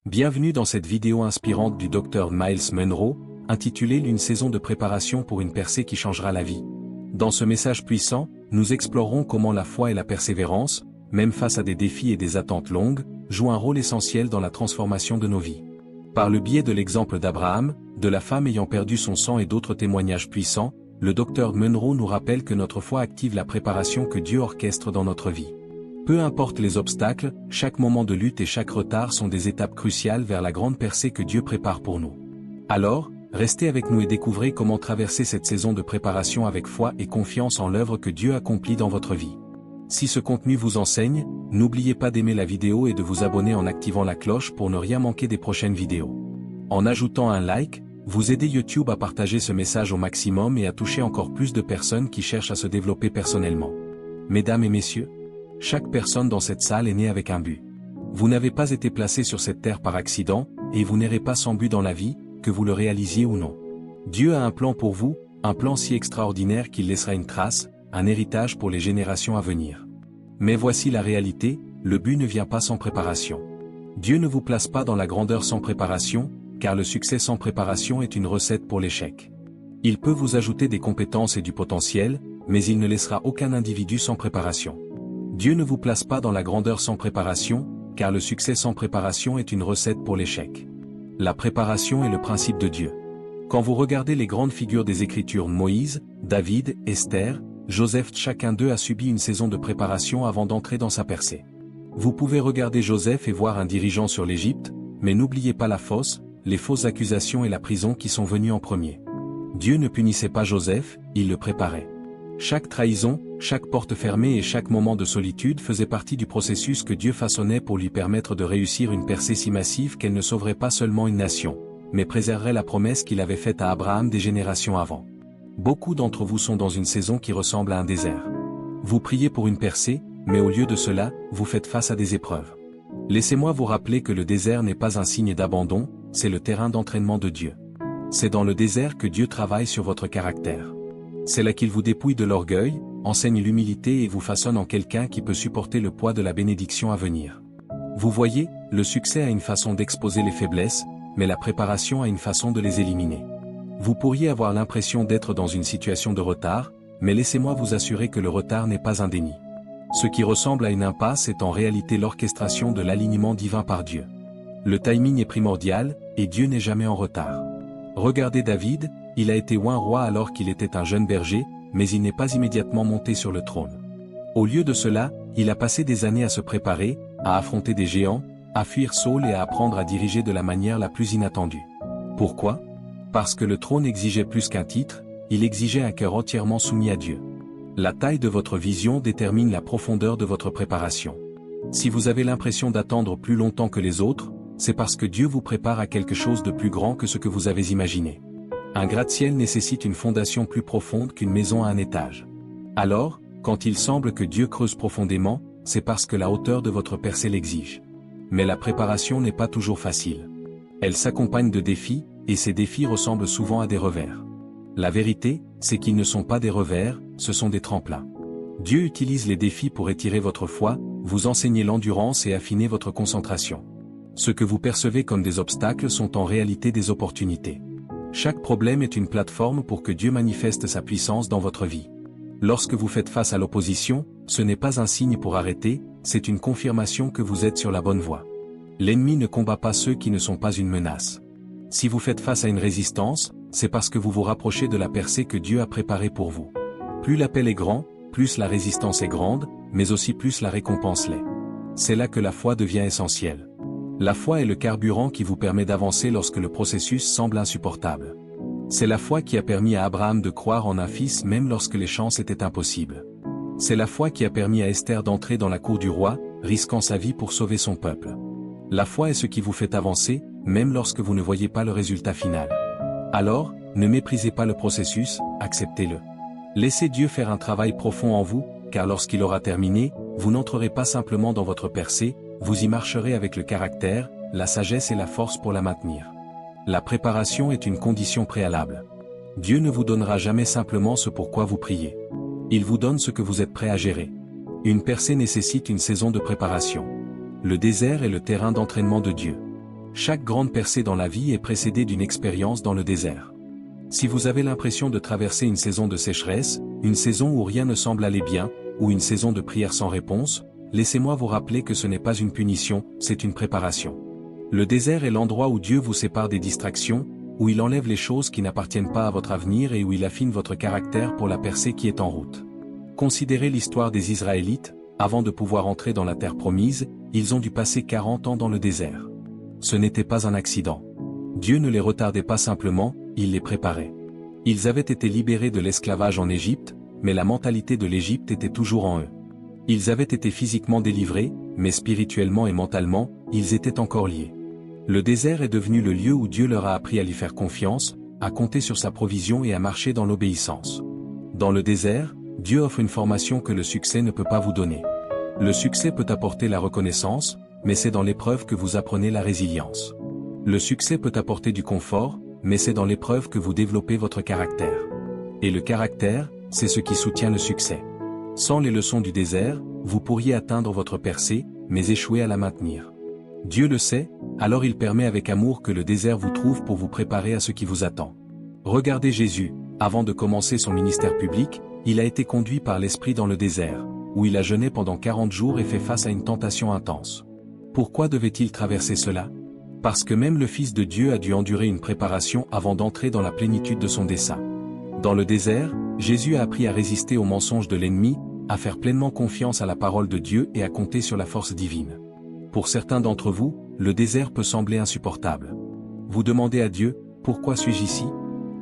Bienvenue dans cette vidéo inspirante du Dr Myles Munroe, intitulée Une saison de préparation pour une percée qui changera la vie. Dans ce message puissant, nous explorerons comment la foi et la persévérance, même face à des défis et des attentes longues, jouent un rôle essentiel dans la transformation de nos vies. Par le biais de l'exemple d'Abraham, de la femme ayant perdu son sang et d'autres témoignages puissants, le Dr Munroe nous rappelle que notre foi active la préparation que Dieu orchestre dans notre vie. Peu importe les obstacles, chaque moment de lutte et chaque retard sont des étapes cruciales vers la grande percée que Dieu prépare pour nous. Alors, restez avec nous et découvrez comment traverser cette saison de préparation avec foi et confiance en l'œuvre que Dieu accomplit dans votre vie. Si ce contenu vous enseigne, n'oubliez pas d'aimer la vidéo et de vous abonner en activant la cloche pour ne rien manquer des prochaines vidéos. En ajoutant un like, vous aidez YouTube à partager ce message au maximum et à toucher encore plus de personnes qui cherchent à se développer personnellement. Mesdames et messieurs, chaque personne dans cette salle est née avec un but. Vous n'avez pas été placé sur cette terre par accident, et vous n'irez pas sans but dans la vie, que vous le réalisiez ou non. Dieu a un plan pour vous, un plan si extraordinaire qu'il laissera une trace, un héritage pour les générations à venir. Mais voici la réalité, le but ne vient pas sans préparation. Dieu ne vous place pas dans la grandeur sans préparation, car le succès sans préparation est une recette pour l'échec. Il peut vous ajouter des compétences et du potentiel, mais il ne laissera aucun individu sans préparation. Dieu ne vous place pas dans la grandeur sans préparation, car le succès sans préparation est une recette pour l'échec. La préparation est le principe de Dieu. Quand vous regardez les grandes figures des Écritures, Moïse, David, Esther, Joseph, chacun d'eux a subi une saison de préparation avant d'entrer dans sa percée. Vous pouvez regarder Joseph et voir un dirigeant sur l'Égypte, mais n'oubliez pas la fosse, les fausses accusations et la prison qui sont venues en premier. Dieu ne punissait pas Joseph, il le préparait. Chaque trahison, chaque porte fermée et chaque moment de solitude faisait partie du processus que Dieu façonnait pour lui permettre de réussir une percée si massive qu'elle ne sauverait pas seulement une nation, mais préserverait la promesse qu'il avait faite à Abraham des générations avant. Beaucoup d'entre vous sont dans une saison qui ressemble à un désert. Vous priez pour une percée, mais au lieu de cela, vous faites face à des épreuves. Laissez-moi vous rappeler que le désert n'est pas un signe d'abandon, c'est le terrain d'entraînement de Dieu. C'est dans le désert que Dieu travaille sur votre caractère. C'est là qu'il vous dépouille de l'orgueil, enseigne l'humilité et vous façonne en quelqu'un qui peut supporter le poids de la bénédiction à venir. Vous voyez, le succès a une façon d'exposer les faiblesses, mais la préparation a une façon de les éliminer. Vous pourriez avoir l'impression d'être dans une situation de retard, mais laissez-moi vous assurer que le retard n'est pas un déni. Ce qui ressemble à une impasse est en réalité l'orchestration de l'alignement divin par Dieu. Le timing est primordial, et Dieu n'est jamais en retard. Regardez David, il a été oint roi alors qu'il était un jeune berger, mais il n'est pas immédiatement monté sur le trône. Au lieu de cela, il a passé des années à se préparer, à affronter des géants, à fuir Saül et à apprendre à diriger de la manière la plus inattendue. Pourquoi ? Parce que le trône exigeait plus qu'un titre, il exigeait un cœur entièrement soumis à Dieu. La taille de votre vision détermine la profondeur de votre préparation. Si vous avez l'impression d'attendre plus longtemps que les autres, c'est parce que Dieu vous prépare à quelque chose de plus grand que ce que vous avez imaginé. Un gratte-ciel nécessite une fondation plus profonde qu'une maison à un étage. Alors, quand il semble que Dieu creuse profondément, c'est parce que la hauteur de votre percée l'exige. Mais la préparation n'est pas toujours facile. Elle s'accompagne de défis, et ces défis ressemblent souvent à des revers. La vérité, c'est qu'ils ne sont pas des revers, ce sont des tremplins. Dieu utilise les défis pour étirer votre foi, vous enseigner l'endurance et affiner votre concentration. Ce que vous percevez comme des obstacles sont en réalité des opportunités. Chaque problème est une plateforme pour que Dieu manifeste sa puissance dans votre vie. Lorsque vous faites face à l'opposition, ce n'est pas un signe pour arrêter, c'est une confirmation que vous êtes sur la bonne voie. L'ennemi ne combat pas ceux qui ne sont pas une menace. Si vous faites face à une résistance, c'est parce que vous vous rapprochez de la percée que Dieu a préparée pour vous. Plus l'appel est grand, plus la résistance est grande, mais aussi plus la récompense l'est. C'est là que la foi devient essentielle. La foi est le carburant qui vous permet d'avancer lorsque le processus semble insupportable. C'est la foi qui a permis à Abraham de croire en un fils même lorsque les chances étaient impossibles. C'est la foi qui a permis à Esther d'entrer dans la cour du roi, risquant sa vie pour sauver son peuple. La foi est ce qui vous fait avancer, même lorsque vous ne voyez pas le résultat final. Alors, ne méprisez pas le processus, acceptez-le. Laissez Dieu faire un travail profond en vous, car lorsqu'il aura terminé, vous n'entrerez pas simplement dans votre percée, vous y marcherez avec le caractère, la sagesse et la force pour la maintenir. La préparation est une condition préalable. Dieu ne vous donnera jamais simplement ce pourquoi vous priez. Il vous donne ce que vous êtes prêt à gérer. Une percée nécessite une saison de préparation. Le désert est le terrain d'entraînement de Dieu. Chaque grande percée dans la vie est précédée d'une expérience dans le désert. Si vous avez l'impression de traverser une saison de sécheresse, une saison où rien ne semble aller bien, ou une saison de prière sans réponse, laissez-moi vous rappeler que ce n'est pas une punition, c'est une préparation. Le désert est l'endroit où Dieu vous sépare des distractions, où il enlève les choses qui n'appartiennent pas à votre avenir et où il affine votre caractère pour la percée qui est en route. Considérez l'histoire des Israélites, avant de pouvoir entrer dans la terre promise, ils ont dû passer 40 ans dans le désert. Ce n'était pas un accident. Dieu ne les retardait pas simplement, il les préparait. Ils avaient été libérés de l'esclavage en Égypte, mais la mentalité de l'Égypte était toujours en eux. Ils avaient été physiquement délivrés, mais spirituellement et mentalement, ils étaient encore liés. Le désert est devenu le lieu où Dieu leur a appris à lui faire confiance, à compter sur sa provision et à marcher dans l'obéissance. Dans le désert, Dieu offre une formation que le succès ne peut pas vous donner. Le succès peut apporter la reconnaissance, mais c'est dans l'épreuve que vous apprenez la résilience. Le succès peut apporter du confort, mais c'est dans l'épreuve que vous développez votre caractère. Et le caractère, c'est ce qui soutient le succès. Sans les leçons du désert, vous pourriez atteindre votre percée, mais échouer à la maintenir. Dieu le sait, alors il permet avec amour que le désert vous trouve pour vous préparer à ce qui vous attend. Regardez Jésus, avant de commencer son ministère public, il a été conduit par l'Esprit dans le désert, où il a jeûné pendant 40 jours et fait face à une tentation intense. Pourquoi devait-il traverser cela? Parce que même le Fils de Dieu a dû endurer une préparation avant d'entrer dans la plénitude de son dessein. Dans le désert, Jésus a appris à résister aux mensonges de l'ennemi, à faire pleinement confiance à la parole de Dieu et à compter sur la force divine. Pour certains d'entre vous, le désert peut sembler insupportable. Vous demandez à Dieu, « Pourquoi suis-je ici?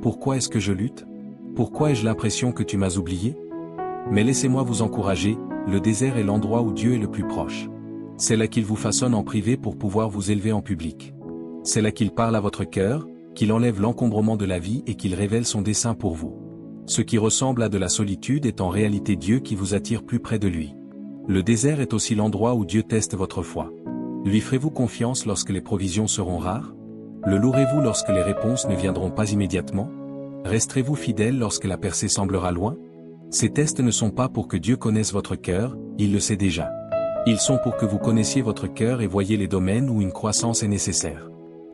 Pourquoi est-ce que je lutte? Pourquoi ai-je l'impression que tu m'as oublié ?» Mais laissez-moi vous encourager, le désert est l'endroit où Dieu est le plus proche. C'est là qu'il vous façonne en privé pour pouvoir vous élever en public. C'est là qu'il parle à votre cœur, qu'il enlève l'encombrement de la vie et qu'il révèle son dessein pour vous. Ce qui ressemble à de la solitude est en réalité Dieu qui vous attire plus près de lui. Le désert est aussi l'endroit où Dieu teste votre foi. Lui ferez-vous confiance lorsque les provisions seront rares? Le louerez-vous lorsque les réponses ne viendront pas immédiatement? Resterez-vous fidèle lorsque la percée semblera loin? Ces tests ne sont pas pour que Dieu connaisse votre cœur, il le sait déjà. Ils sont pour que vous connaissiez votre cœur et voyiez les domaines où une croissance est nécessaire.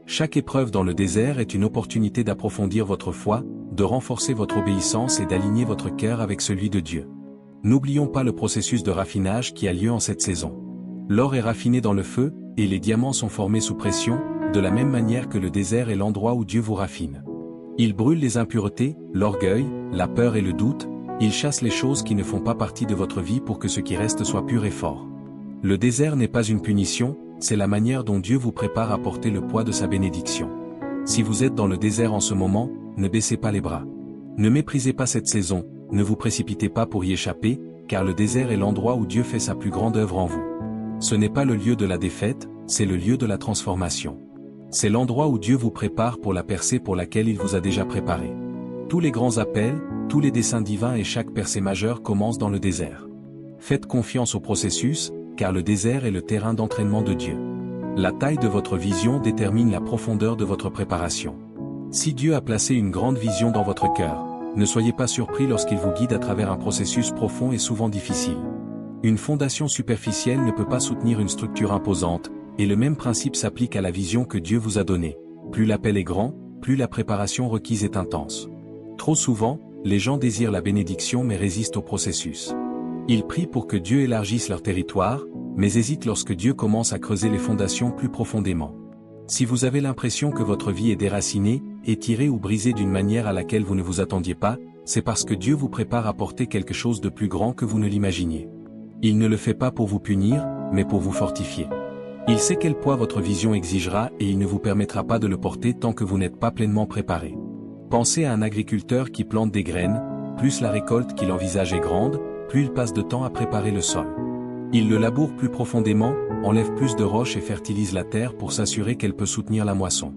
Chaque épreuve dans le désert est une opportunité d'approfondir votre foi, de renforcer votre obéissance et d'aligner votre cœur avec celui de Dieu. N'oublions pas le processus de raffinage qui a lieu en cette saison. L'or est raffiné dans le feu, et les diamants sont formés sous pression, de la même manière que le désert est l'endroit où Dieu vous raffine. Il brûle les impuretés, l'orgueil, la peur et le doute, il chasse les choses qui ne font pas partie de votre vie pour que ce qui reste soit pur et fort. Le désert n'est pas une punition, c'est la manière dont Dieu vous prépare à porter le poids de sa bénédiction. Si vous êtes dans le désert en ce moment, ne baissez pas les bras. Ne méprisez pas cette saison, ne vous précipitez pas pour y échapper, car le désert est l'endroit où Dieu fait sa plus grande œuvre en vous. Ce n'est pas le lieu de la défaite, c'est le lieu de la transformation. C'est l'endroit où Dieu vous prépare pour la percée pour laquelle il vous a déjà préparé. Tous les grands appels, tous les desseins divins et chaque percée majeure commencent dans le désert. Faites confiance au processus, car le désert est le terrain d'entraînement de Dieu. La taille de votre vision détermine la profondeur de votre préparation. Si Dieu a placé une grande vision dans votre cœur, ne soyez pas surpris lorsqu'il vous guide à travers un processus profond et souvent difficile. Une fondation superficielle ne peut pas soutenir une structure imposante, et le même principe s'applique à la vision que Dieu vous a donnée. Plus l'appel est grand, plus la préparation requise est intense. Trop souvent, les gens désirent la bénédiction mais résistent au processus. Ils prient pour que Dieu élargisse leur territoire, mais hésitent lorsque Dieu commence à creuser les fondations plus profondément. Si vous avez l'impression que votre vie est déracinée, étirée ou brisée d'une manière à laquelle vous ne vous attendiez pas, c'est parce que Dieu vous prépare à porter quelque chose de plus grand que vous ne l'imaginiez. Il ne le fait pas pour vous punir, mais pour vous fortifier. Il sait quel poids votre vision exigera et il ne vous permettra pas de le porter tant que vous n'êtes pas pleinement préparé. Pensez à un agriculteur qui plante des graines, plus la récolte qu'il envisage est grande, plus il passe de temps à préparer le sol. Il le laboure plus profondément, enlève plus de roches et fertilise la terre pour s'assurer qu'elle peut soutenir la moisson.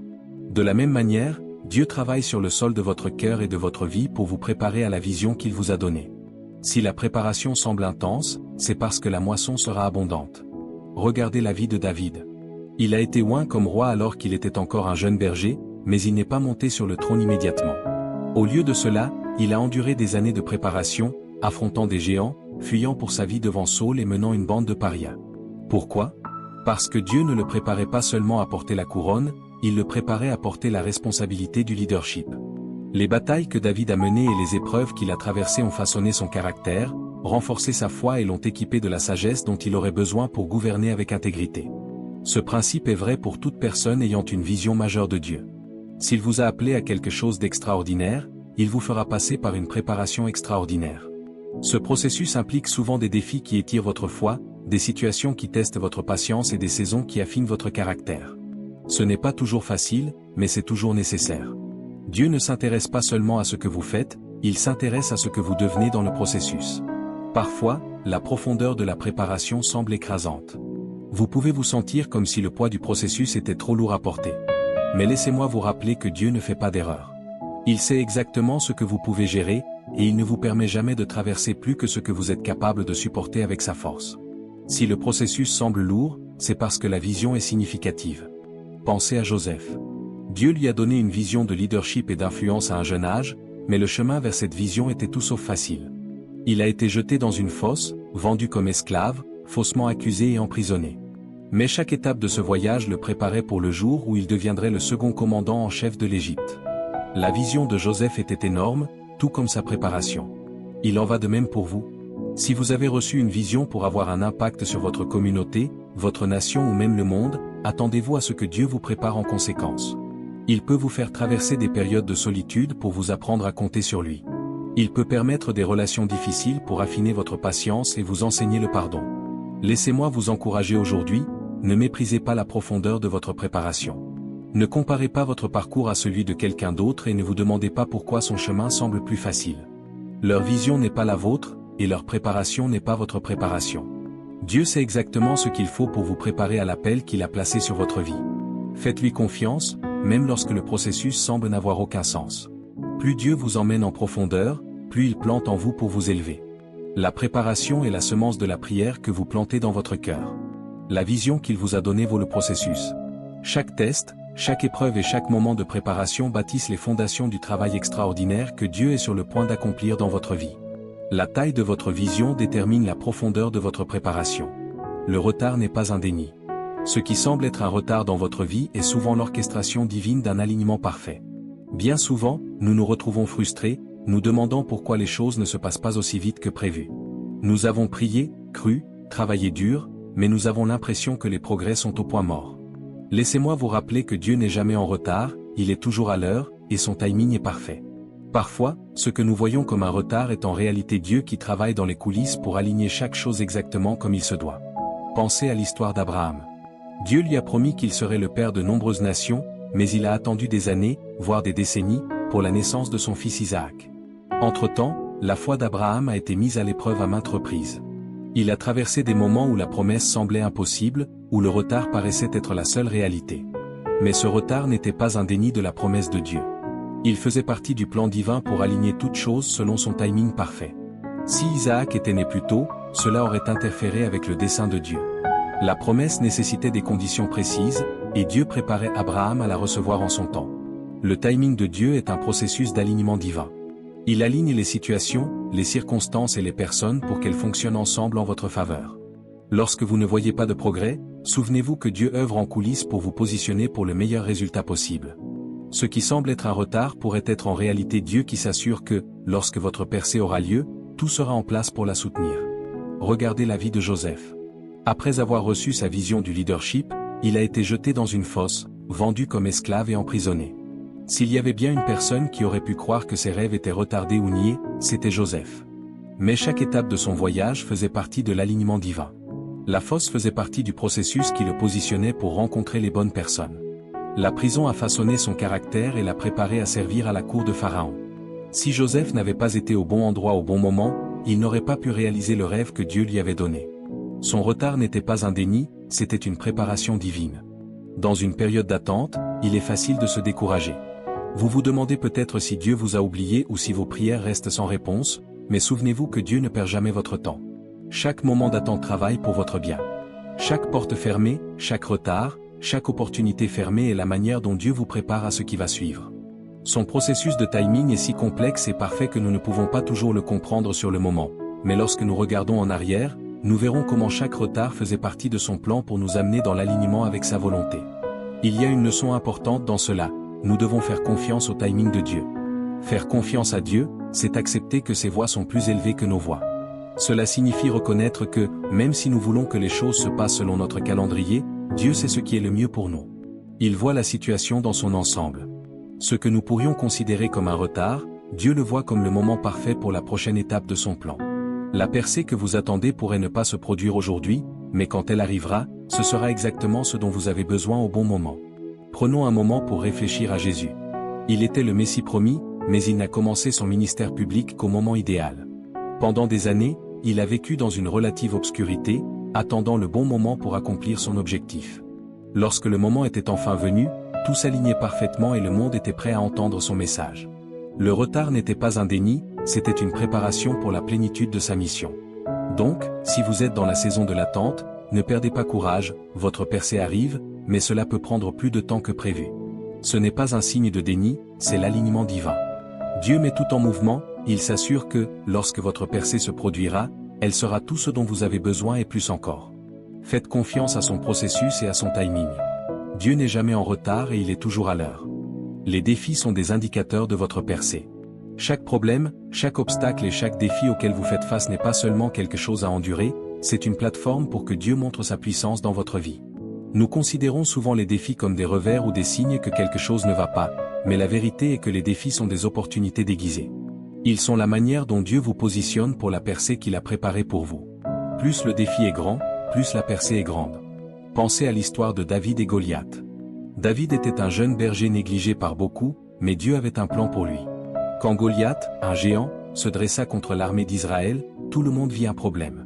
De la même manière, Dieu travaille sur le sol de votre cœur et de votre vie pour vous préparer à la vision qu'il vous a donnée. Si la préparation semble intense, c'est parce que la moisson sera abondante. Regardez la vie de David. Il a été oint comme roi alors qu'il était encore un jeune berger, mais il n'est pas monté sur le trône immédiatement. Au lieu de cela, il a enduré des années de préparation, affrontant des géants, fuyant pour sa vie devant Saül et menant une bande de parias. Pourquoi? Parce que Dieu ne le préparait pas seulement à porter la couronne, il le préparait à porter la responsabilité du leadership. Les batailles que David a menées et les épreuves qu'il a traversées ont façonné son caractère, renforcé sa foi et l'ont équipé de la sagesse dont il aurait besoin pour gouverner avec intégrité. Ce principe est vrai pour toute personne ayant une vision majeure de Dieu. S'il vous a appelé à quelque chose d'extraordinaire, il vous fera passer par une préparation extraordinaire. Ce processus implique souvent des défis qui étirent votre foi, des situations qui testent votre patience et des saisons qui affinent votre caractère. Ce n'est pas toujours facile, mais c'est toujours nécessaire. Dieu ne s'intéresse pas seulement à ce que vous faites, il s'intéresse à ce que vous devenez dans le processus. Parfois, la profondeur de la préparation semble écrasante. Vous pouvez vous sentir comme si le poids du processus était trop lourd à porter. Mais laissez-moi vous rappeler que Dieu ne fait pas d'erreur. Il sait exactement ce que vous pouvez gérer, et il ne vous permet jamais de traverser plus que ce que vous êtes capable de supporter avec sa force. Si le processus semble lourd, c'est parce que la vision est significative. Pensez à Joseph. Dieu lui a donné une vision de leadership et d'influence à un jeune âge, mais le chemin vers cette vision était tout sauf facile. Il a été jeté dans une fosse, vendu comme esclave, faussement accusé et emprisonné. Mais chaque étape de ce voyage le préparait pour le jour où il deviendrait le second commandant en chef de l'Égypte. La vision de Joseph était énorme, tout comme sa préparation. Il en va de même pour vous. Si vous avez reçu une vision pour avoir un impact sur votre communauté, votre nation ou même le monde, attendez-vous à ce que Dieu vous prépare en conséquence. Il peut vous faire traverser des périodes de solitude pour vous apprendre à compter sur lui. Il peut permettre des relations difficiles pour affiner votre patience et vous enseigner le pardon. Laissez-moi vous encourager aujourd'hui, ne méprisez pas la profondeur de votre préparation. Ne comparez pas votre parcours à celui de quelqu'un d'autre et ne vous demandez pas pourquoi son chemin semble plus facile. Leur vision n'est pas la vôtre, et leur préparation n'est pas votre préparation. Dieu sait exactement ce qu'il faut pour vous préparer à l'appel qu'il a placé sur votre vie. Faites-lui confiance, même lorsque le processus semble n'avoir aucun sens. Plus Dieu vous emmène en profondeur, plus il plante en vous pour vous élever. La préparation est la semence de la prière que vous plantez dans votre cœur. La vision qu'il vous a donnée vaut le processus. Chaque test, chaque épreuve et chaque moment de préparation bâtissent les fondations du travail extraordinaire que Dieu est sur le point d'accomplir dans votre vie. La taille de votre vision détermine la profondeur de votre préparation. Le retard n'est pas un déni. Ce qui semble être un retard dans votre vie est souvent l'orchestration divine d'un alignement parfait. Bien souvent, nous nous retrouvons frustrés, nous demandant pourquoi les choses ne se passent pas aussi vite que prévu. Nous avons prié, cru, travaillé dur, mais nous avons l'impression que les progrès sont au point mort. Laissez-moi vous rappeler que Dieu n'est jamais en retard, il est toujours à l'heure, et son timing est parfait. Parfois, ce que nous voyons comme un retard est en réalité Dieu qui travaille dans les coulisses pour aligner chaque chose exactement comme il se doit. Pensez à l'histoire d'Abraham. Dieu lui a promis qu'il serait le père de nombreuses nations, mais il a attendu des années, voire des décennies, pour la naissance de son fils Isaac. Entre-temps, la foi d'Abraham a été mise à l'épreuve à maintes reprises. Il a traversé des moments où la promesse semblait impossible, où le retard paraissait être la seule réalité. Mais ce retard n'était pas un déni de la promesse de Dieu. Il faisait partie du plan divin pour aligner toutes choses selon son timing parfait. Si Isaac était né plus tôt, cela aurait interféré avec le dessein de Dieu. La promesse nécessitait des conditions précises, et Dieu préparait Abraham à la recevoir en son temps. Le timing de Dieu est un processus d'alignement divin. Il aligne les situations, les circonstances et les personnes pour qu'elles fonctionnent ensemble en votre faveur. Lorsque vous ne voyez pas de progrès, souvenez-vous que Dieu œuvre en coulisses pour vous positionner pour le meilleur résultat possible. Ce qui semble être un retard pourrait être en réalité Dieu qui s'assure que, lorsque votre percée aura lieu, tout sera en place pour la soutenir. Regardez la vie de Joseph. Après avoir reçu sa vision du leadership, il a été jeté dans une fosse, vendu comme esclave et emprisonné. S'il y avait bien une personne qui aurait pu croire que ses rêves étaient retardés ou niés, c'était Joseph. Mais chaque étape de son voyage faisait partie de l'alignement divin. La fosse faisait partie du processus qui le positionnait pour rencontrer les bonnes personnes. La prison a façonné son caractère et l'a préparé à servir à la cour de Pharaon. Si Joseph n'avait pas été au bon endroit au bon moment, il n'aurait pas pu réaliser le rêve que Dieu lui avait donné. Son retard n'était pas un déni, c'était une préparation divine. Dans une période d'attente, il est facile de se décourager. Vous vous demandez peut-être si Dieu vous a oublié ou si vos prières restent sans réponse, mais souvenez-vous que Dieu ne perd jamais votre temps. Chaque moment d'attente travaille pour votre bien. Chaque porte fermée, chaque retard, chaque opportunité fermée est la manière dont Dieu vous prépare à ce qui va suivre. Son processus de timing est si complexe et parfait que nous ne pouvons pas toujours le comprendre sur le moment, mais lorsque nous regardons en arrière, nous verrons comment chaque retard faisait partie de son plan pour nous amener dans l'alignement avec sa volonté. Il y a une leçon importante dans cela, nous devons faire confiance au timing de Dieu. Faire confiance à Dieu, c'est accepter que ses voies sont plus élevées que nos voies. Cela signifie reconnaître que, même si nous voulons que les choses se passent selon notre calendrier, Dieu sait ce qui est le mieux pour nous. Il voit la situation dans son ensemble. Ce que nous pourrions considérer comme un retard, Dieu le voit comme le moment parfait pour la prochaine étape de son plan. La percée que vous attendez pourrait ne pas se produire aujourd'hui, mais quand elle arrivera, ce sera exactement ce dont vous avez besoin au bon moment. Prenons un moment pour réfléchir à Jésus. Il était le Messie promis, mais il n'a commencé son ministère public qu'au moment idéal. Pendant des années, il a vécu dans une relative obscurité, attendant le bon moment pour accomplir son objectif. Lorsque le moment était enfin venu, tout s'alignait parfaitement et le monde était prêt à entendre son message. Le retard n'était pas un déni, c'était une préparation pour la plénitude de sa mission. Donc, si vous êtes dans la saison de l'attente, ne perdez pas courage, votre percée arrive, mais cela peut prendre plus de temps que prévu. Ce n'est pas un signe de déni, c'est l'alignement divin. Dieu met tout en mouvement, il s'assure que, lorsque votre percée se produira, elle sera tout ce dont vous avez besoin et plus encore. Faites confiance à son processus et à son timing. Dieu n'est jamais en retard et il est toujours à l'heure. Les défis sont des indicateurs de votre percée. Chaque problème, chaque obstacle et chaque défi auquel vous faites face n'est pas seulement quelque chose à endurer, c'est une plateforme pour que Dieu montre sa puissance dans votre vie. Nous considérons souvent les défis comme des revers ou des signes que quelque chose ne va pas, mais la vérité est que les défis sont des opportunités déguisées. Ils sont la manière dont Dieu vous positionne pour la percée qu'il a préparée pour vous. Plus le défi est grand, plus la percée est grande. Pensez à l'histoire de David et Goliath. David était un jeune berger négligé par beaucoup, mais Dieu avait un plan pour lui. Quand Goliath, un géant, se dressa contre l'armée d'Israël, tout le monde vit un problème.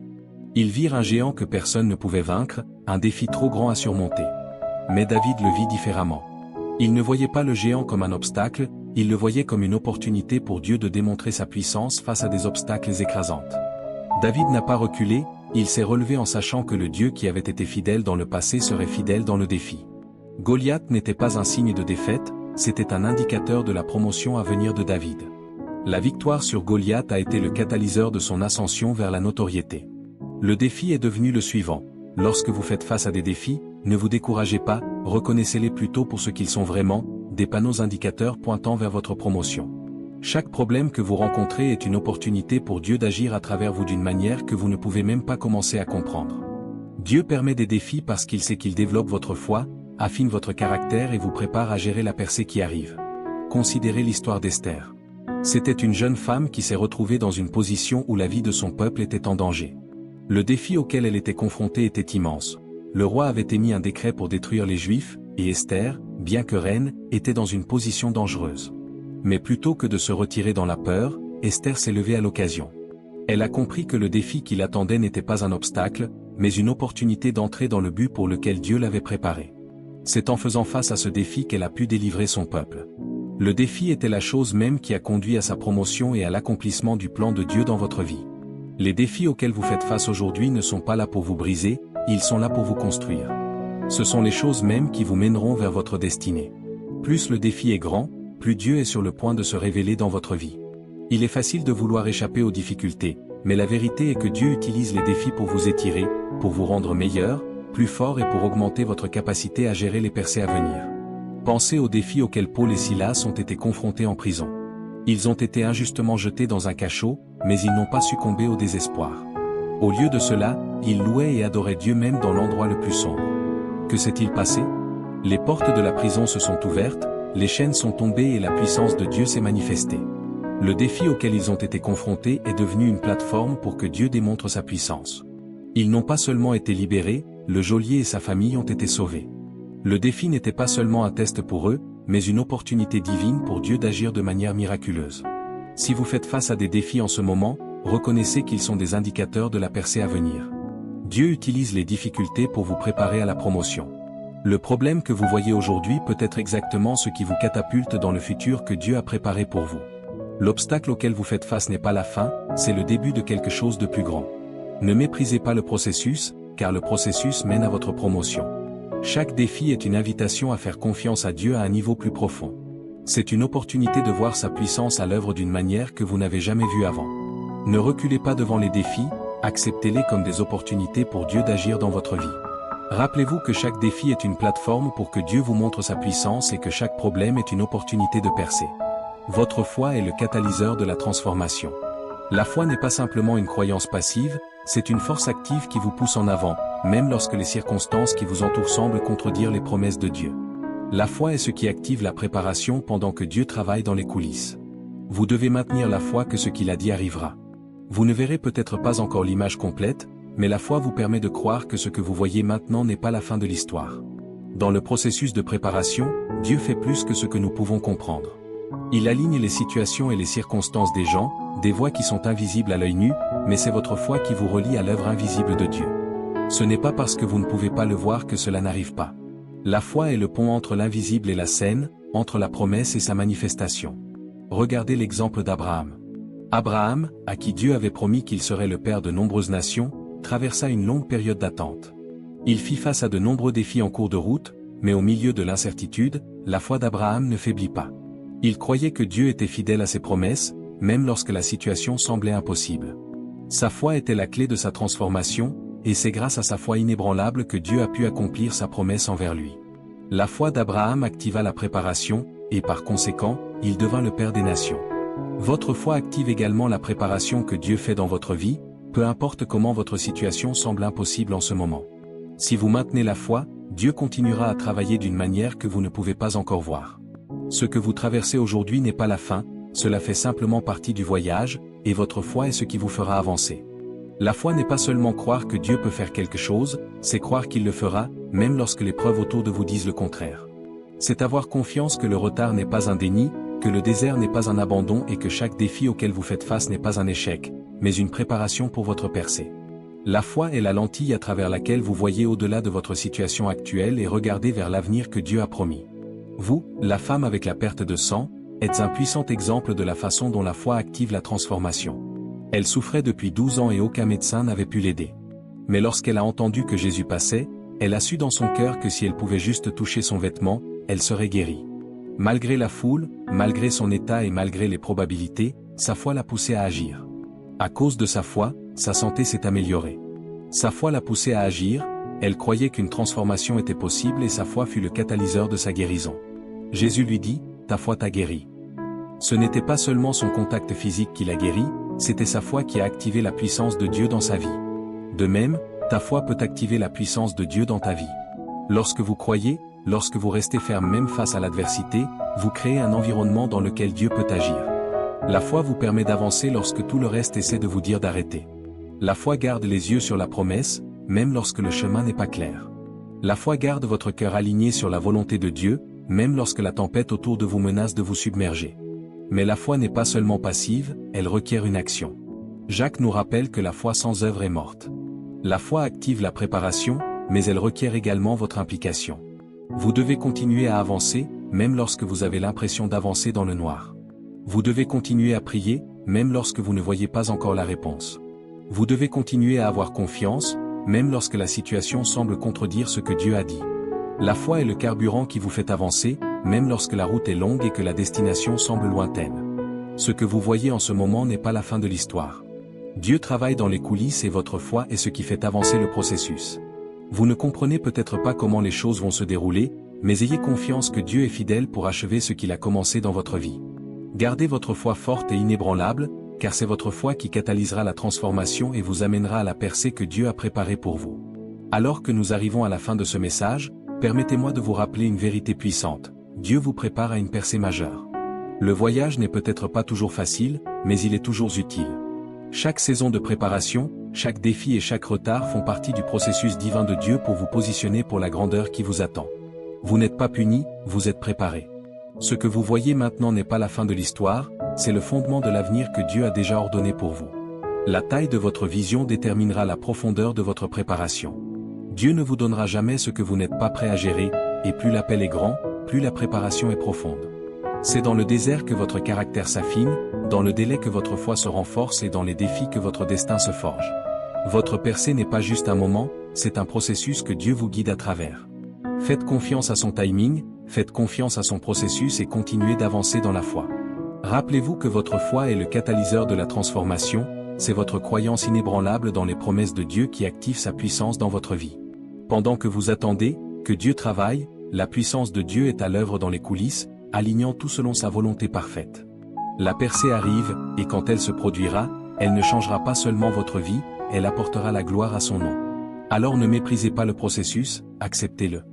Ils virent un géant que personne ne pouvait vaincre, un défi trop grand à surmonter. Mais David le vit différemment. Il ne voyait pas le géant comme un obstacle, il le voyait comme une opportunité pour Dieu de démontrer sa puissance face à des obstacles écrasants. David n'a pas reculé, il s'est relevé en sachant que le Dieu qui avait été fidèle dans le passé serait fidèle dans le défi. Goliath n'était pas un signe de défaite, c'était un indicateur de la promotion à venir de David. La victoire sur Goliath a été le catalyseur de son ascension vers la notoriété. Le défi est devenu le suivant. Lorsque vous faites face à des défis, ne vous découragez pas, reconnaissez-les plutôt pour ce qu'ils sont vraiment, des panneaux indicateurs pointant vers votre promotion. Chaque problème que vous rencontrez est une opportunité pour Dieu d'agir à travers vous d'une manière que vous ne pouvez même pas commencer à comprendre. Dieu permet des défis parce qu'il sait qu'il développe votre foi, affine votre caractère et vous prépare à gérer la percée qui arrive. Considérez l'histoire d'Esther. C'était une jeune femme qui s'est retrouvée dans une position où la vie de son peuple était en danger. Le défi auquel elle était confrontée était immense. Le roi avait émis un décret pour détruire les Juifs, et Esther, bien que reine, était dans une position dangereuse. Mais plutôt que de se retirer dans la peur, Esther s'est levée à l'occasion. Elle a compris que le défi qui l'attendait n'était pas un obstacle, mais une opportunité d'entrer dans le but pour lequel Dieu l'avait préparé. C'est en faisant face à ce défi qu'elle a pu délivrer son peuple. Le défi était la chose même qui a conduit à sa promotion et à l'accomplissement du plan de Dieu dans votre vie. Les défis auxquels vous faites face aujourd'hui ne sont pas là pour vous briser, ils sont là pour vous construire. Ce sont les choses mêmes qui vous mèneront vers votre destinée. Plus le défi est grand, plus Dieu est sur le point de se révéler dans votre vie. Il est facile de vouloir échapper aux difficultés, mais la vérité est que Dieu utilise les défis pour vous étirer, pour vous rendre meilleur, plus fort et pour augmenter votre capacité à gérer les percées à venir. Pensez aux défis auxquels Paul et Silas ont été confrontés en prison. Ils ont été injustement jetés dans un cachot, mais ils n'ont pas succombé au désespoir. Au lieu de cela, ils louaient et adoraient Dieu même dans l'endroit le plus sombre. Que s'est-il passé? Les portes de la prison se sont ouvertes, les chaînes sont tombées et la puissance de Dieu s'est manifestée. Le défi auquel ils ont été confrontés est devenu une plateforme pour que Dieu démontre sa puissance. Ils n'ont pas seulement été libérés, le geôlier et sa famille ont été sauvés. Le défi n'était pas seulement un test pour eux, mais une opportunité divine pour Dieu d'agir de manière miraculeuse. Si vous faites face à des défis en ce moment, reconnaissez qu'ils sont des indicateurs de la percée à venir. Dieu utilise les difficultés pour vous préparer à la promotion. Le problème que vous voyez aujourd'hui peut être exactement ce qui vous catapulte dans le futur que Dieu a préparé pour vous. L'obstacle auquel vous faites face n'est pas la fin, c'est le début de quelque chose de plus grand. Ne méprisez pas le processus, car le processus mène à votre promotion. Chaque défi est une invitation à faire confiance à Dieu à un niveau plus profond. C'est une opportunité de voir sa puissance à l'œuvre d'une manière que vous n'avez jamais vue avant. Ne reculez pas devant les défis, Acceptez-les comme des opportunités pour Dieu d'agir dans votre vie. Rappelez-vous que chaque défi est une plateforme pour que Dieu vous montre sa puissance et que chaque problème est une opportunité de percer. Votre foi est le catalyseur de la transformation. La foi n'est pas simplement une croyance passive, c'est une force active qui vous pousse en avant, même lorsque les circonstances qui vous entourent semblent contredire les promesses de Dieu. La foi est ce qui active la préparation pendant que Dieu travaille dans les coulisses. Vous devez maintenir la foi que ce qu'il a dit arrivera. Vous ne verrez peut-être pas encore l'image complète, mais la foi vous permet de croire que ce que vous voyez maintenant n'est pas la fin de l'histoire. Dans le processus de préparation, Dieu fait plus que ce que nous pouvons comprendre. Il aligne les situations et les circonstances des gens, des voies qui sont invisibles à l'œil nu, mais c'est votre foi qui vous relie à l'œuvre invisible de Dieu. Ce n'est pas parce que vous ne pouvez pas le voir que cela n'arrive pas. La foi est le pont entre l'invisible et la scène, entre la promesse et sa manifestation. Regardez l'exemple d'Abraham. Abraham, à qui Dieu avait promis qu'il serait le père de nombreuses nations, traversa une longue période d'attente. Il fit face à de nombreux défis en cours de route, mais au milieu de l'incertitude, la foi d'Abraham ne faiblit pas. Il croyait que Dieu était fidèle à ses promesses, même lorsque la situation semblait impossible. Sa foi était la clé de sa transformation, et c'est grâce à sa foi inébranlable que Dieu a pu accomplir sa promesse envers lui. La foi d'Abraham activa la préparation, et par conséquent, il devint le Père des nations. Votre foi active également la préparation que Dieu fait dans votre vie, peu importe comment votre situation semble impossible en ce moment. Si vous maintenez la foi, Dieu continuera à travailler d'une manière que vous ne pouvez pas encore voir. Ce que vous traversez aujourd'hui n'est pas la fin, cela fait simplement partie du voyage, et votre foi est ce qui vous fera avancer. La foi n'est pas seulement croire que Dieu peut faire quelque chose, c'est croire qu'il le fera, même lorsque les preuves autour de vous disent le contraire. C'est avoir confiance que le retard n'est pas un déni, que le désert n'est pas un abandon et que chaque défi auquel vous faites face n'est pas un échec, mais une préparation pour votre percée. La foi est la lentille à travers laquelle vous voyez au-delà de votre situation actuelle et regardez vers l'avenir que Dieu a promis. Vous, la femme avec la perte de sang, êtes un puissant exemple de la façon dont la foi active la transformation. Elle souffrait depuis 12 ans et aucun médecin n'avait pu l'aider. Mais lorsqu'elle a entendu que Jésus passait, elle a su dans son cœur que si elle pouvait juste toucher son vêtement, elle serait guérie. Malgré la foule, malgré son état et malgré les probabilités, sa foi l'a poussée à agir. À cause de sa foi, sa santé s'est améliorée. Sa foi l'a poussée à agir, elle croyait qu'une transformation était possible et sa foi fut le catalyseur de sa guérison. Jésus lui dit, « Ta foi t'a guéri ». Ce n'était pas seulement son contact physique qui l'a guéri, c'était sa foi qui a activé la puissance de Dieu dans sa vie. De même, ta foi peut activer la puissance de Dieu dans ta vie. Lorsque vous croyez, lorsque vous restez ferme même face à l'adversité, vous créez un environnement dans lequel Dieu peut agir. La foi vous permet d'avancer lorsque tout le reste essaie de vous dire d'arrêter. La foi garde les yeux sur la promesse, même lorsque le chemin n'est pas clair. La foi garde votre cœur aligné sur la volonté de Dieu, même lorsque la tempête autour de vous menace de vous submerger. Mais la foi n'est pas seulement passive, elle requiert une action. Jacques nous rappelle que la foi sans œuvre est morte. La foi active la préparation, mais elle requiert également votre implication. Vous devez continuer à avancer, même lorsque vous avez l'impression d'avancer dans le noir. Vous devez continuer à prier, même lorsque vous ne voyez pas encore la réponse. Vous devez continuer à avoir confiance, même lorsque la situation semble contredire ce que Dieu a dit. La foi est le carburant qui vous fait avancer, même lorsque la route est longue et que la destination semble lointaine. Ce que vous voyez en ce moment n'est pas la fin de l'histoire. Dieu travaille dans les coulisses et votre foi est ce qui fait avancer le processus. Vous ne comprenez peut-être pas comment les choses vont se dérouler, mais ayez confiance que Dieu est fidèle pour achever ce qu'il a commencé dans votre vie. Gardez votre foi forte et inébranlable, car c'est votre foi qui catalysera la transformation et vous amènera à la percée que Dieu a préparée pour vous. Alors que nous arrivons à la fin de ce message, permettez-moi de vous rappeler une vérité puissante. Dieu vous prépare à une percée majeure. Le voyage n'est peut-être pas toujours facile, mais il est toujours utile. Chaque saison de préparation, chaque défi et chaque retard font partie du processus divin de Dieu pour vous positionner pour la grandeur qui vous attend. Vous n'êtes pas puni, vous êtes préparé. Ce que vous voyez maintenant n'est pas la fin de l'histoire, c'est le fondement de l'avenir que Dieu a déjà ordonné pour vous. La taille de votre vision déterminera la profondeur de votre préparation. Dieu ne vous donnera jamais ce que vous n'êtes pas prêt à gérer, et plus l'appel est grand, plus la préparation est profonde. C'est dans le désert que votre caractère s'affine, dans le délai que votre foi se renforce et dans les défis que votre destin se forge. Votre percée n'est pas juste un moment, c'est un processus que Dieu vous guide à travers. Faites confiance à son timing, faites confiance à son processus et continuez d'avancer dans la foi. Rappelez-vous que votre foi est le catalyseur de la transformation, c'est votre croyance inébranlable dans les promesses de Dieu qui active sa puissance dans votre vie. Pendant que vous attendez que Dieu travaille, la puissance de Dieu est à l'œuvre dans les coulisses, alignant tout selon sa volonté parfaite. La percée arrive, et quand elle se produira, elle ne changera pas seulement votre vie, elle apportera la gloire à son nom. Alors ne méprisez pas le processus, acceptez-le.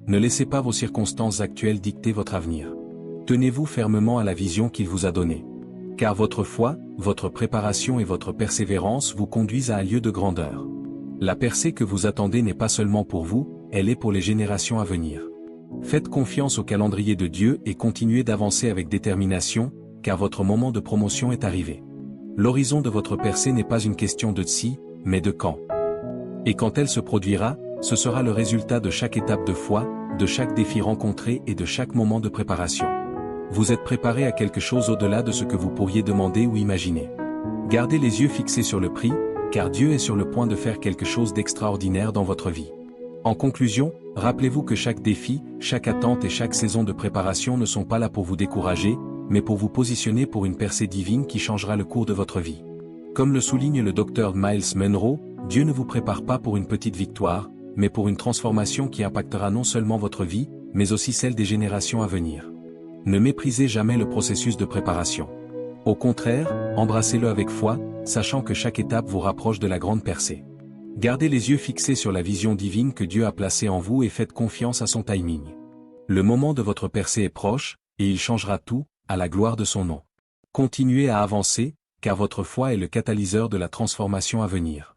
Ne laissez pas vos circonstances actuelles dicter votre avenir. Tenez-vous fermement à la vision qu'il vous a donnée. Car votre foi, votre préparation et votre persévérance vous conduisent à un lieu de grandeur. La percée que vous attendez n'est pas seulement pour vous, elle est pour les générations à venir. Faites confiance au calendrier de Dieu et continuez d'avancer avec détermination, car votre moment de promotion est arrivé. L'horizon de votre percée n'est pas une question de si, mais de quand. Et quand elle se produira, ce sera le résultat de chaque étape de foi, de chaque défi rencontré et de chaque moment de préparation. Vous êtes préparé à quelque chose au-delà de ce que vous pourriez demander ou imaginer. Gardez les yeux fixés sur le prix, car Dieu est sur le point de faire quelque chose d'extraordinaire dans votre vie. En conclusion, rappelez-vous que chaque défi, chaque attente et chaque saison de préparation ne sont pas là pour vous décourager, mais pour vous positionner pour une percée divine qui changera le cours de votre vie. Comme le souligne le docteur Myles Munroe, Dieu ne vous prépare pas pour une petite victoire, mais pour une transformation qui impactera non seulement votre vie, mais aussi celle des générations à venir. Ne méprisez jamais le processus de préparation. Au contraire, embrassez-le avec foi, sachant que chaque étape vous rapproche de la grande percée. Gardez les yeux fixés sur la vision divine que Dieu a placée en vous et faites confiance à son timing. Le moment de votre percée est proche, et il changera tout, à la gloire de son nom. Continuez à avancer, car votre foi est le catalyseur de la transformation à venir.